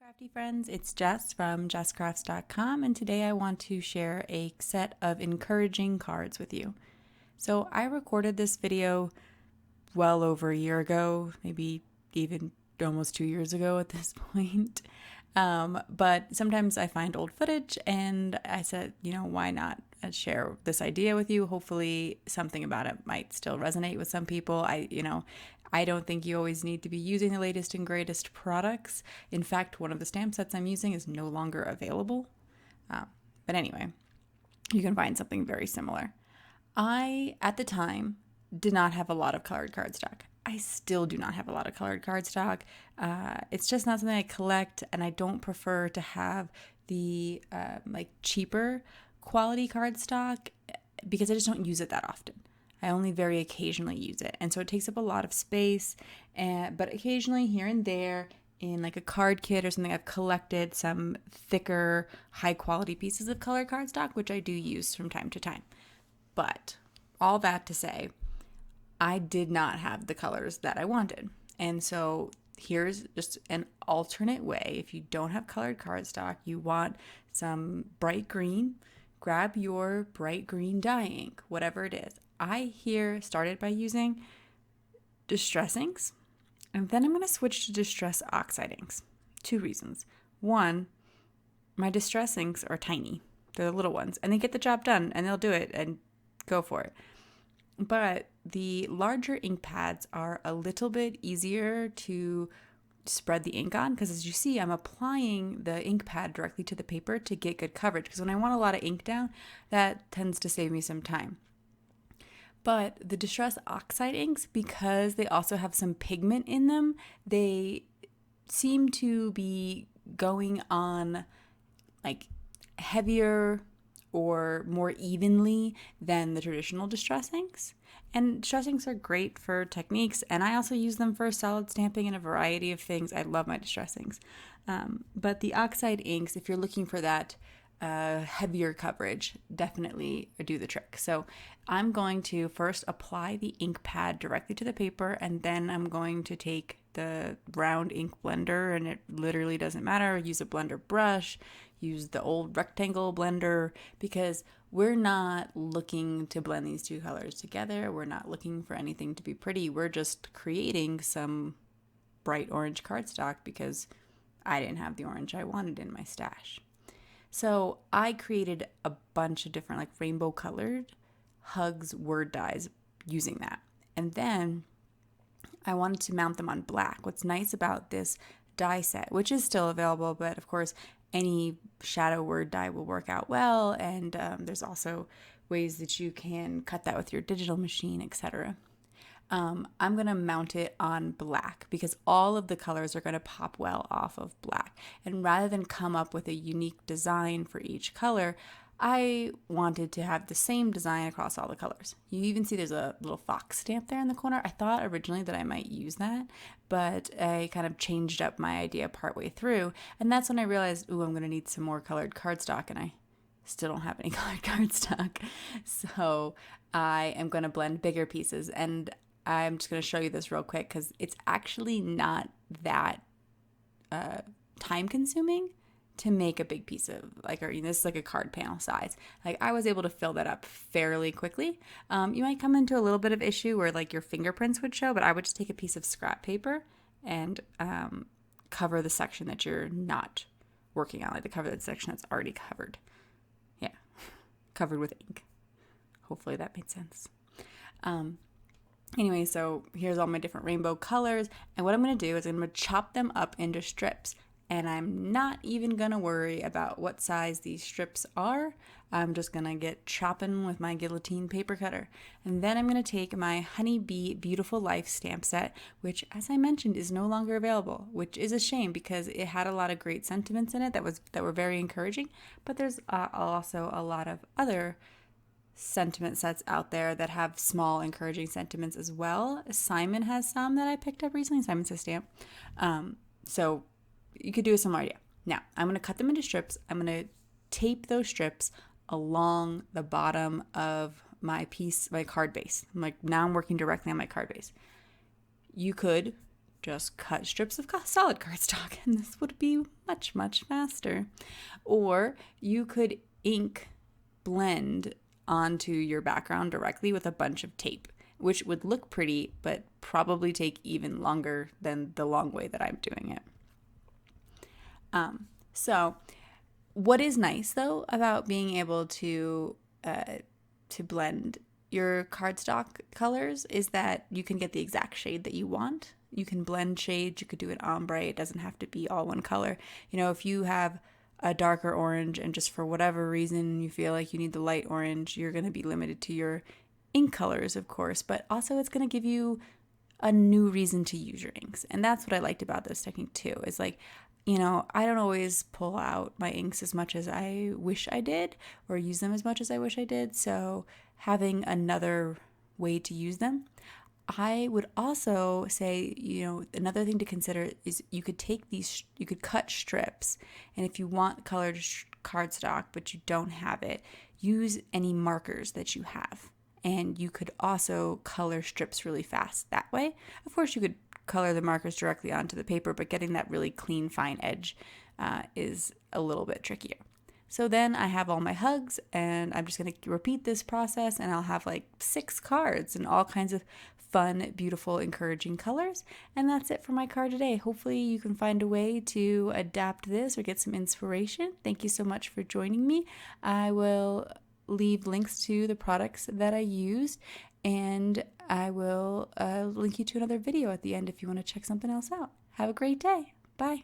crafty friends, it's Jess from jesscrafts.com, and today I want to share a set of encouraging cards with you. So I recorded this video well over a year ago, maybe even almost 2 years ago at this point. But sometimes I find old footage and I said, why not share this idea with you? Hopefully something about it might still resonate with some people. I don't think you always need to be using the latest and greatest products. In fact, one of the stamp sets I'm using is no longer available. But anyway, you can find something very similar. I, at the time, did not have a lot of colored cardstock. I still do not have a lot of colored cardstock. It's just not something I collect, and I don't prefer to have the cheaper quality cardstock because I just don't use it that often. I only very occasionally use it, and so it takes up a lot of space. But occasionally, here and there, in like a card kit or something, I've collected some thicker, high-quality pieces of colored cardstock, which I do use from time to time. But all that to say, I did not have the colors that I wanted. And so here's just an alternate way. If you don't have colored cardstock, you want some bright green, grab your bright green dye ink, whatever it is. I here started by using Distress inks, and then I'm going to switch to Distress Oxide inks. 2 reasons. 1, my Distress inks are tiny. They're the little ones, and they get the job done, and they'll do it, and go for it. But the larger ink pads are a little bit easier to spread the ink on because, as you see, I'm applying the ink pad directly to the paper to get good coverage, because when I want a lot of ink down, that tends to save me some time. But the Distress Oxide inks, because they also have some pigment in them, they seem to be going on like heavier or more evenly than the traditional Distress inks. And Distress inks are great for techniques, and I also use them for solid stamping and a variety of things. I love my Distress inks. But the Oxide inks, if you're looking for that heavier coverage, definitely do the trick. So I'm going to first apply the ink pad directly to the paper, and then I'm going to take the round ink blender, and it literally doesn't matter. Use a blender brush, use the old rectangle blender, because we're not looking to blend these two colors together. We're not looking for anything to be pretty. We're just creating some bright orange cardstock because I didn't have the orange I wanted in my stash. So I created a bunch of different rainbow colored hugs word dies using that. And then I wanted to mount them on black. What's nice about this die set, which is still available, but of course any shadow word die will work out well, and there's also ways that you can cut that with your digital machine, etc. I'm going to mount it on black because all of the colors are going to pop well off of black. And rather than come up with a unique design for each color, I wanted to have the same design across all the colors. You even see there's a little fox stamp there in the corner. I thought originally that I might use that, but I kind of changed up my idea partway through. And that's when I realized, I'm going to need some more colored cardstock, and I still don't have any colored cardstock. So I am going to blend bigger pieces, and I'm just going to show you this real quick because it's actually not that time consuming to make a big piece of this is like a card panel size. I was able to fill that up fairly quickly. You might come into a little bit of issue where your fingerprints would show, but I would just take a piece of scrap paper and cover the section that you're not working on, to cover the section that's already covered. Yeah, covered with ink. Hopefully that made sense. Anyway, so here's all my different rainbow colors, and what I'm going to do is I'm going to chop them up into strips, and I'm not even going to worry about what size these strips are. I'm just going to get chopping with my guillotine paper cutter, and then I'm going to take my Honeybee Beautiful Life stamp set, which, as I mentioned, is no longer available, which is a shame because it had a lot of great sentiments in it that were very encouraging, but there's also a lot of other sentiment sets out there that have small encouraging sentiments as well. Simon has some that I picked up recently. Simon's a stamp. So you could do a similar idea. Now I'm going to cut them into strips. I'm going to tape those strips along the bottom of my piece, my card base. Now I'm working directly on my card base. You could just cut strips of solid cardstock, and this would be much, much faster. Or you could ink blend onto your background directly with a bunch of tape, which would look pretty, but probably take even longer than the long way that I'm doing it. So what is nice though about being able to blend your cardstock colors is that you can get the exact shade that you want. You can blend shades, you could do an ombre, it doesn't have to be all one color. You know, if you have a darker orange and just for whatever reason you feel like you need the light orange, you're going to be limited to your ink colors, of course, but also it's going to give you a new reason to use your inks. And that's what I liked about this technique too, is like, you know, I don't always pull out my inks as much as I wish I did or use them as much as I wish I did. So having another way to use them. I would also say, you know, another thing to consider is you could take these, you could cut strips. And if you want colored cardstock, but you don't have it, use any markers that you have. And you could also color strips really fast that way. Of course, you could color the markers directly onto the paper, but getting that really clean, fine edge is a little bit trickier. So then I have all my hugs, and I'm just going to repeat this process, and I'll have like 6 cards in all kinds of fun, beautiful, encouraging colors. And that's it for my card today. Hopefully you can find a way to adapt this or get some inspiration. Thank you so much for joining me. I will leave links to the products that I used, and I will link you to another video at the end if you want to check something else out. Have a great day. Bye.